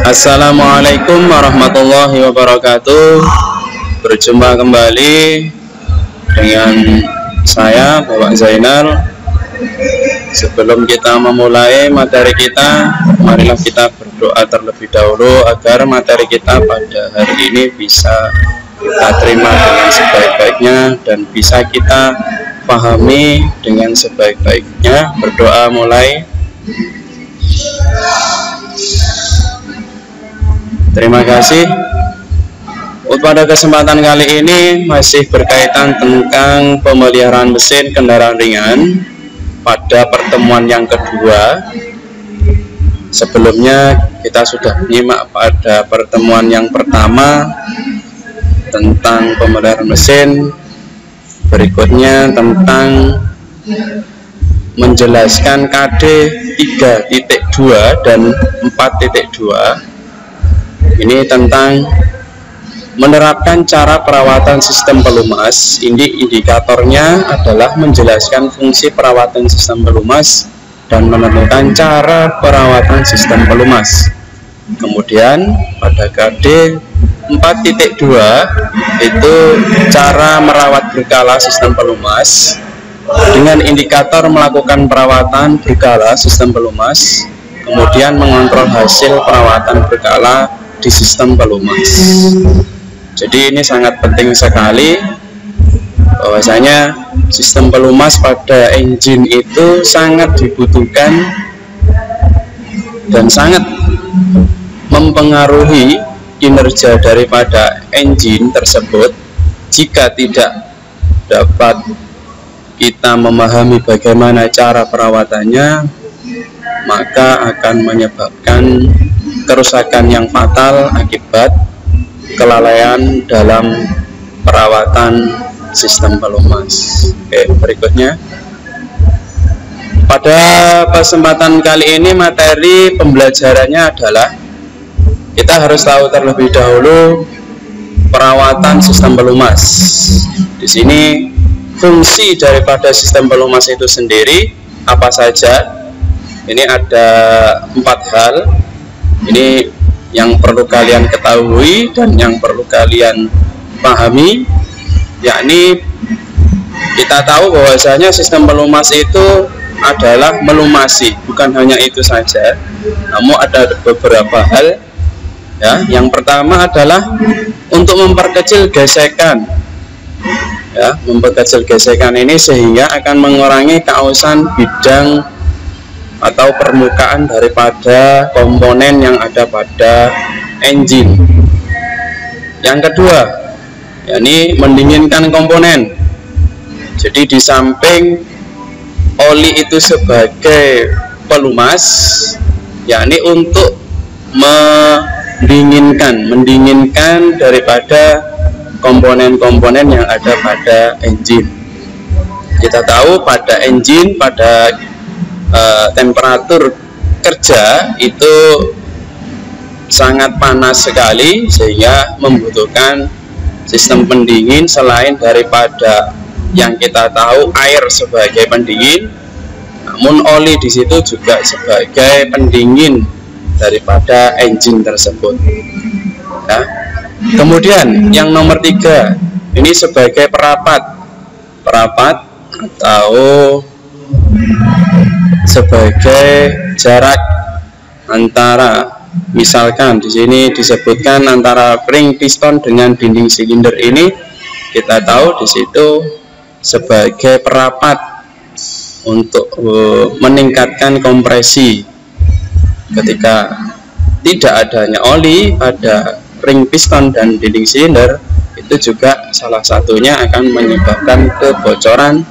Assalamualaikum warahmatullahi wabarakatuh. Berjumpa kembali dengan saya Bapak Zainal. Sebelum kita memulai materi kita, marilah kita berdoa terlebih dahulu agar materi kita pada hari ini bisa kita terima dengan sebaik-baiknya dan bisa kita pahami dengan sebaik-baiknya. Berdoa mulai. Terima kasih. Pada kesempatan kali ini masih berkaitan tentang pemeliharaan mesin kendaraan ringan pada pertemuan yang kedua. Sebelumnya kita sudah menyimak pada pertemuan yang pertama tentang pemeliharaan mesin, berikutnya tentang menjelaskan KD 3.2 dan 4.2. Ini tentang menerapkan cara perawatan sistem pelumas. Ini indikatornya adalah menjelaskan fungsi perawatan sistem pelumas dan menentukan cara perawatan sistem pelumas. Kemudian pada KD 4.2 itu cara merawat berkala sistem pelumas dengan indikator melakukan perawatan berkala sistem pelumas, kemudian mengontrol hasil perawatan berkala di sistem pelumas. Jadi ini sangat penting sekali bahwasanya sistem pelumas pada engine itu sangat dibutuhkan dan sangat mempengaruhi kinerja daripada engine tersebut. Jika tidak dapat kita memahami bagaimana cara perawatannya, maka akan menyebabkan kerusakan yang fatal akibat kelalaian dalam perawatan sistem pelumas. Oke, berikutnya. Pada kesempatan kali ini materi pembelajarannya adalah kita harus tahu terlebih dahulu perawatan sistem pelumas. Di sini fungsi daripada sistem pelumas itu sendiri apa saja? Ini ada 4 hal. Ini yang perlu kalian ketahui dan yang perlu kalian pahami, yakni kita tahu bahwasanya sistem pelumas itu adalah melumasi. Bukan hanya itu saja, namun ada beberapa hal ya. Yang pertama adalah untuk memperkecil gesekan ya, memperkecil gesekan ini sehingga akan mengurangi keausan bidang atau permukaan daripada komponen yang ada pada engine. Yang kedua, yakni mendinginkan komponen. Jadi di samping oli itu sebagai pelumas, yakni untuk mendinginkan daripada komponen-komponen yang ada pada engine. Kita tahu pada engine, pada temperatur kerja itu sangat panas sekali sehingga membutuhkan sistem pendingin selain daripada yang kita tahu air sebagai pendingin, namun oli di situ juga sebagai pendingin daripada engine tersebut ya. Kemudian yang nomor 3 ini sebagai perapat atau sebagai jarak antara, misalkan di sini disebutkan antara ring piston dengan dinding silinder ini, kita tahu di situ sebagai perapat untuk meningkatkan kompresi. Ketika tidak adanya oli pada ring piston dan dinding silinder, itu juga salah satunya akan menyebabkan kebocoran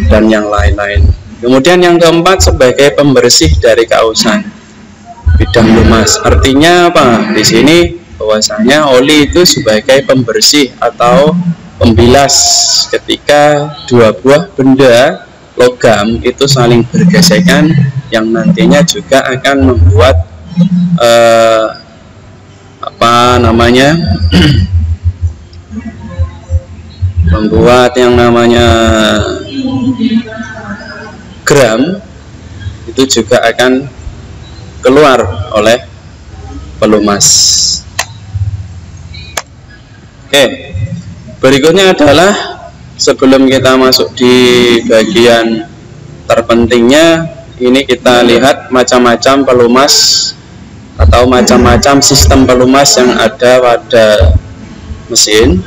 dan yang lain-lain. Kemudian yang keempat sebagai pembersih dari keausan bidang lumas. Artinya apa? Di sini bahwasanya oli itu sebagai pembersih atau pembilas ketika dua buah benda logam itu saling bergesekan, yang nantinya juga akan membuat membuat yang namanya gram itu juga akan keluar oleh pelumas. Oke, berikutnya adalah sebelum kita masuk di bagian terpentingnya, ini kita lihat macam-macam pelumas atau macam-macam sistem pelumas yang ada pada mesin.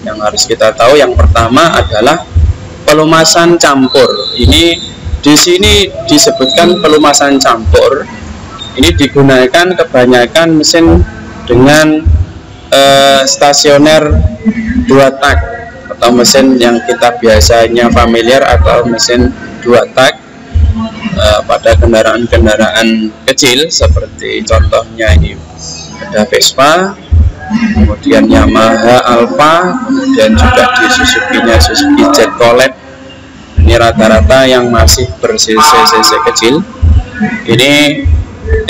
Yang harus kita tahu yang pertama adalah pelumasan campur. Ini di sini disebutkan pelumasan campur. Ini digunakan kebanyakan mesin dengan stasioner 2 tak atau mesin yang kita biasanya familiar atau mesin 2 tak pada kendaraan-kendaraan kecil seperti contohnya ini ada Vespa, kemudian Yamaha Alfa, kemudian juga di Suzuki-nya Suzuki Jet Colette. Ini rata-rata yang masih ber-cc kecil. Ini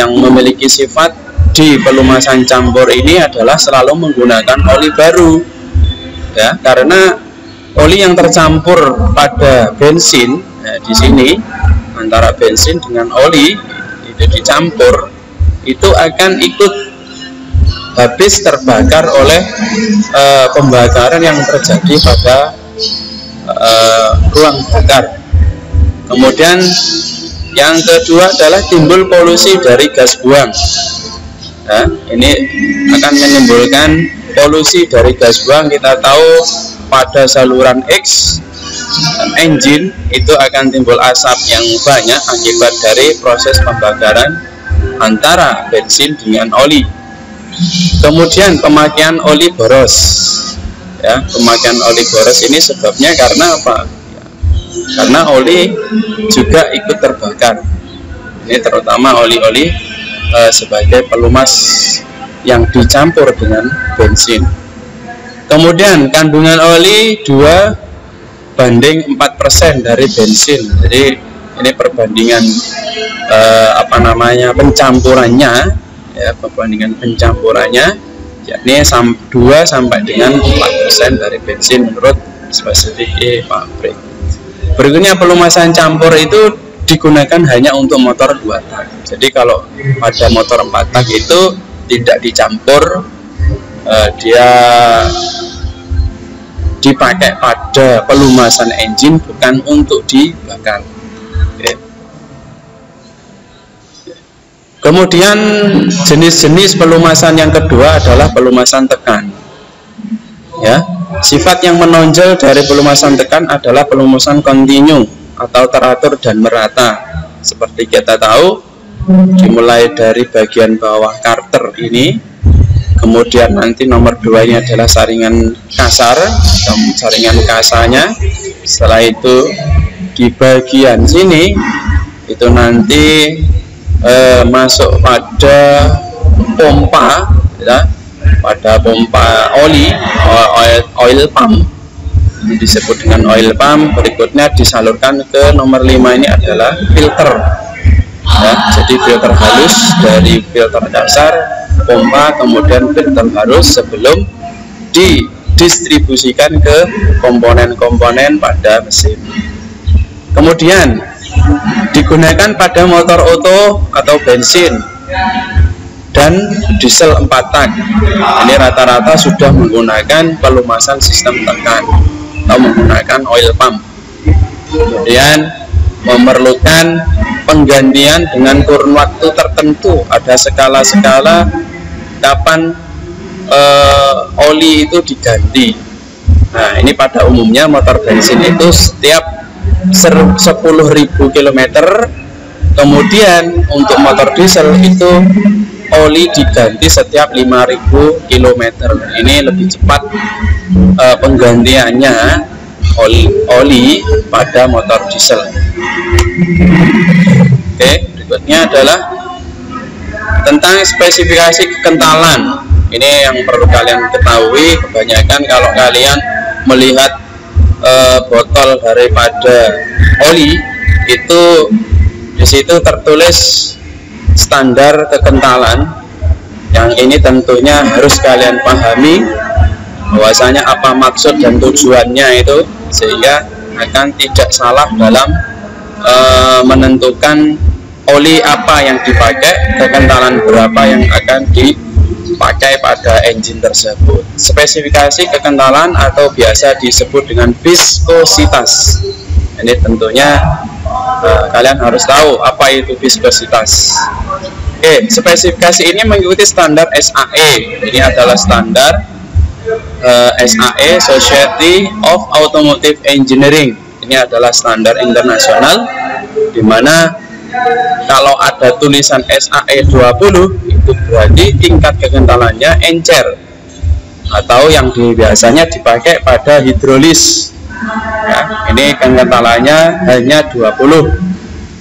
yang memiliki sifat di pelumasan campur ini adalah selalu menggunakan oli baru, ya, karena oli yang tercampur pada bensin, nah, di sini antara bensin dengan oli itu dicampur, itu akan ikut habis terbakar oleh pembakaran yang terjadi pada ruang bakar. Kemudian yang kedua adalah timbul polusi dari gas buang. Nah, ini akan menimbulkan polusi dari gas buang. Kita tahu pada saluran X engine itu akan timbul asap yang banyak akibat dari proses pembakaran antara bensin dengan oli. Kemudian pemakaian oli boros, ya, pemakaian oli boros ini sebabnya karena apa? Karena oli juga ikut terbakar. Ini terutama oli-oli sebagai pelumas yang dicampur dengan bensin. Kemudian kandungan oli 2:4% dari bensin. Jadi ini perbandingan pencampurannya, ya, perbandingan pencampurannya, yakni 2 sampai dengan 4% dari bensin menurut spesifik pabrik. Berikutnya pelumasan campur itu digunakan hanya untuk motor 2 tak. Jadi kalau pada motor 4 tak itu tidak dicampur, dia dipakai pada pelumasan engine, bukan untuk dibakar. Oke. Kemudian jenis-jenis pelumasan yang kedua adalah pelumasan tekan. Ya, sifat yang menonjol dari pelumasan tekan adalah pelumasan kontinu atau teratur dan merata. Seperti kita tahu, dimulai dari bagian bawah karter ini, kemudian nanti nomor 2 ini adalah saringan kasar, saringan kasanya. Setelah itu di bagian sini itu nanti masuk pada pompa, ya, pada pompa oil pump. Ini disebut dengan oil pump. Berikutnya disalurkan ke nomor 5 ini adalah filter, ya, jadi filter halus dari filter dasar, pompa, kemudian filter halus sebelum didistribusikan ke komponen-komponen pada mesin. Kemudian digunakan pada motor oto atau bensin dan diesel 4 tak. Ini rata-rata sudah menggunakan pelumasan sistem tekan atau menggunakan oil pump. Kemudian memerlukan penggantian dengan kurun waktu tertentu. Ada skala-skala kapan oli itu diganti. Nah, ini pada umumnya motor bensin itu setiap 10.000 km. Kemudian untuk motor diesel itu oli diganti setiap 5.000 km. Ini lebih cepat penggantiannya oli pada motor diesel. Oke, berikutnya adalah tentang spesifikasi kekentalan. Ini yang perlu kalian ketahui. Kebanyakan kalau kalian melihat botol daripada oli itu, di situ tertulis standar kekentalan. Yang ini tentunya harus kalian pahami bahwasanya apa maksud dan tujuannya itu, sehingga akan tidak salah dalam menentukan oli apa yang dipakai, kekentalan berapa yang akan dipakai pada engine tersebut. Spesifikasi kekentalan atau biasa disebut dengan viskositas. Ini tentunya kalian harus tahu apa itu viskositas. Oke, spesifikasi ini mengikuti standar SAE. Ini adalah standar SAE, Society of Automotive Engineering. Ini adalah standar internasional, di mana kalau ada tulisan SAE 20 itu berarti tingkat kekentalannya encer, atau yang biasanya dipakai pada hidrolis. Ya, ini kekentalannya hanya 20.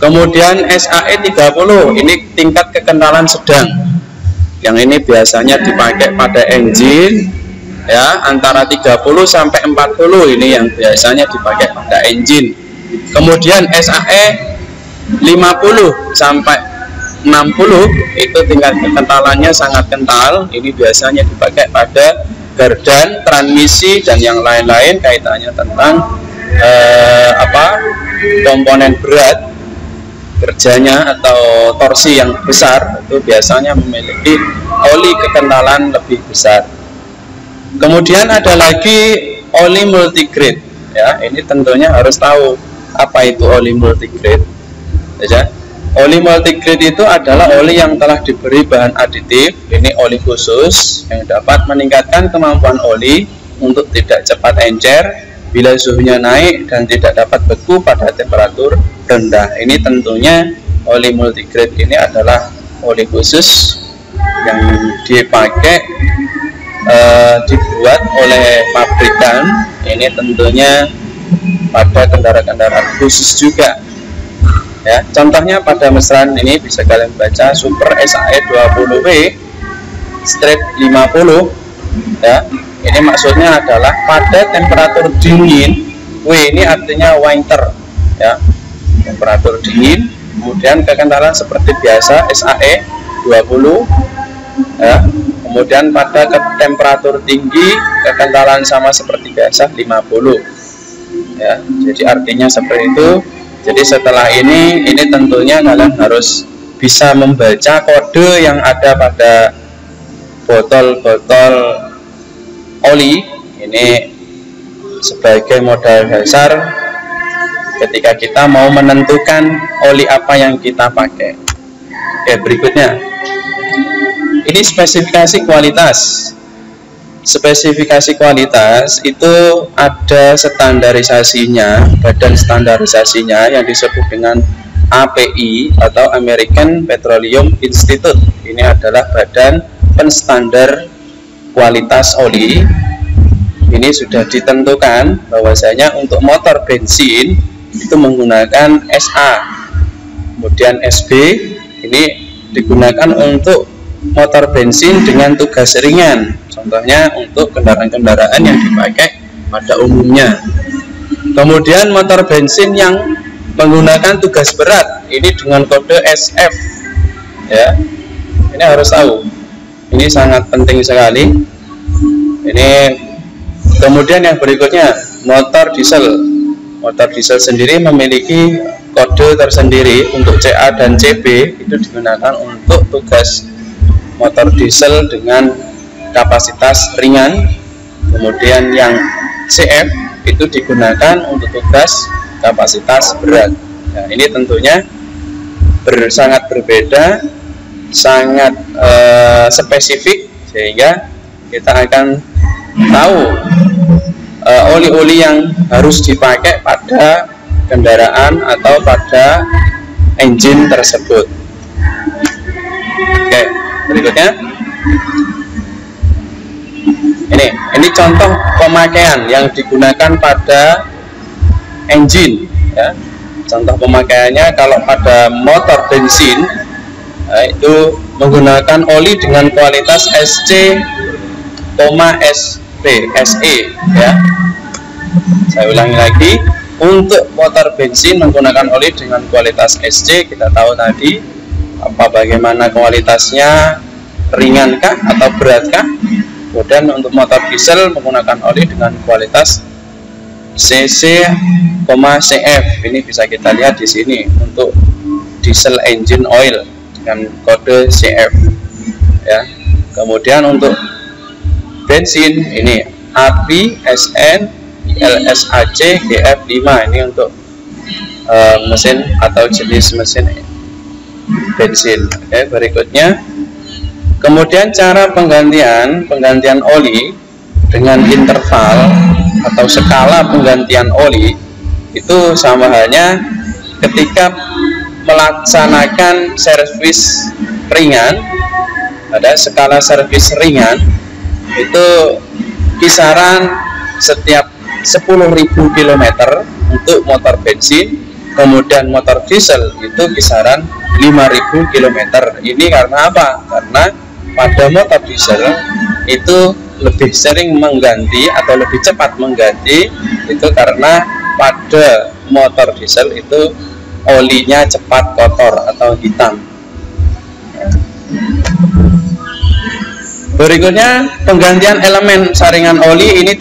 Kemudian SAE 30 ini tingkat kekentalan sedang. Yang ini biasanya dipakai pada engine, ya, antara 30 sampai 40 ini yang biasanya dipakai pada engine. Kemudian SAE 50 sampai 60 itu tingkat kekentalannya sangat kental. Ini biasanya dipakai pada gardan, transmisi, dan yang lain-lain kaitannya tentang komponen berat kerjanya atau torsi yang besar, itu biasanya memiliki oli kekentalan lebih besar. Kemudian ada lagi oli multigrade, ya, ini tentunya harus tahu apa itu oli multigrade. Ya, oli multigrade itu adalah oli yang telah diberi bahan aditif. Ini oli khusus yang dapat meningkatkan kemampuan oli untuk tidak cepat encer bila suhunya naik dan tidak dapat beku pada temperatur rendah. Ini tentunya oli multigrade ini adalah oli khusus yang dipakai dibuat oleh pabrikan. Ini tentunya pada kendaraan-kendaraan khusus juga. Ya, contohnya pada mesin ini bisa kalian baca Super SAE 20W straight 50. Ya, ini maksudnya adalah pada temperatur dingin. W ini artinya winter, ya, temperatur dingin. Kemudian kekentalan seperti biasa SAE 20, ya. Kemudian pada temperatur tinggi kekentalan sama seperti biasa 50, ya. Jadi artinya seperti itu. Jadi setelah ini tentunya kalian harus bisa membaca kode yang ada pada botol-botol oli ini sebagai modal dasar ketika kita mau menentukan oli apa yang kita pakai. Oke, berikutnya ini spesifikasi kualitas. Spesifikasi kualitas itu ada standarisasinya, badan standarisasinya yang disebut dengan API atau American Petroleum Institute. Ini adalah badan penstandar kualitas oli. Ini sudah ditentukan bahwasanya untuk motor bensin itu menggunakan SA, kemudian SB ini digunakan untuk motor bensin dengan tugas ringan, contohnya untuk kendaraan-kendaraan yang dipakai pada umumnya. Kemudian motor bensin yang menggunakan tugas berat ini dengan kode SF, ya, ini harus tahu, ini sangat penting sekali. Ini kemudian yang berikutnya motor diesel. Motor diesel sendiri memiliki kode tersendiri. Untuk CA dan CB itu digunakan untuk tugas motor diesel dengan kapasitas ringan. Kemudian yang CF itu digunakan untuk tugas kapasitas berat. Nah, ini tentunya sangat berbeda, sangat spesifik, sehingga kita akan tahu oli-oli yang harus dipakai pada kendaraan atau pada engine tersebut. Oke, berikutnya ini contoh pemakaian yang digunakan pada engine, ya. Contoh pemakaiannya kalau pada motor bensin, itu menggunakan oli dengan kualitas SC, SE, ya. Saya ulangi lagi, untuk motor bensin menggunakan oli dengan kualitas SC. Kita tahu tadi bagaimana kualitasnya, ringankah atau beratkah. Kemudian untuk motor diesel menggunakan oli dengan kualitas CC, CF. Ini bisa kita lihat di sini untuk diesel engine oil dengan kode CF ya. Kemudian untuk bensin ini API SN LSAC GF5, ini untuk mesin atau jenis mesin bensin. Oke, berikutnya kemudian cara penggantian oli dengan interval atau skala penggantian oli itu sama halnya ketika melaksanakan servis ringan. Ada skala servis ringan itu kisaran setiap 10.000 km untuk motor bensin, kemudian motor diesel itu kisaran 5.000 km. Ini karena apa? Karena pada motor diesel itu lebih sering mengganti atau lebih cepat mengganti itu karena pada motor diesel itu olinya cepat kotor atau hitam. Berikutnya penggantian elemen saringan oli ini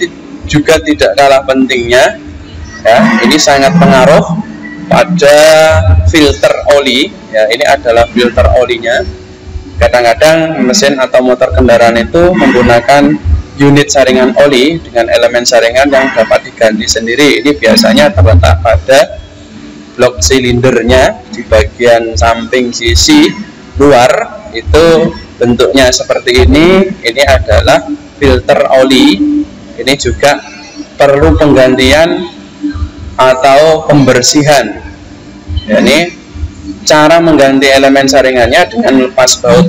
juga tidak kalah pentingnya ya. Ini sangat pengaruh pada filter oli ya. Ini adalah filter olinya. Kadang-kadang mesin atau motor kendaraan itu menggunakan unit saringan oli dengan elemen saringan yang dapat diganti sendiri. Ini biasanya terletak pada blok silindernya di bagian samping sisi luar, itu bentuknya seperti ini. Ini adalah filter oli. Ini juga perlu penggantian atau pembersihan. Ini cara mengganti elemen saringannya dengan lepas baut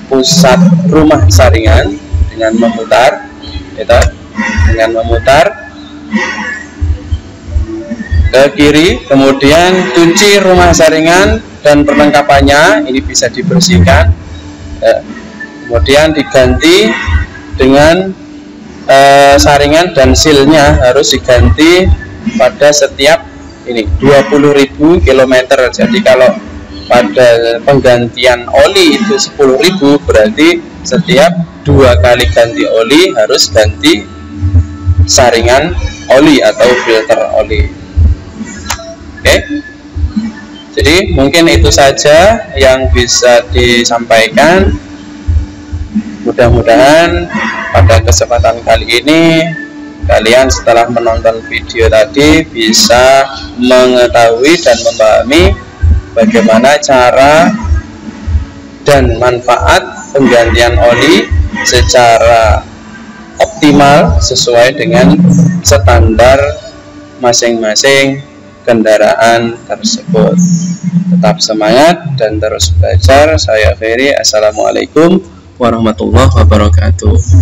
pusat rumah saringan dengan memutar, ke kiri, kemudian kunci rumah saringan dan perlengkapannya ini bisa dibersihkan, kemudian diganti dengan saringan dan silnya harus diganti pada setiap ini 20.000 km. Jadi kalau pada penggantian oli itu 10.000, berarti setiap 2 kali ganti oli harus ganti saringan oli atau filter oli. Oke, jadi mungkin itu saja yang bisa disampaikan. Mudah-mudahan pada kesempatan kali ini kalian setelah menonton video tadi bisa mengetahui dan memahami bagaimana cara dan manfaat penggantian oli secara optimal sesuai dengan standar masing-masing kendaraan tersebut. Tetap semangat dan terus belajar. Saya Ferry. Assalamualaikum warahmatullahi wabarakatuh.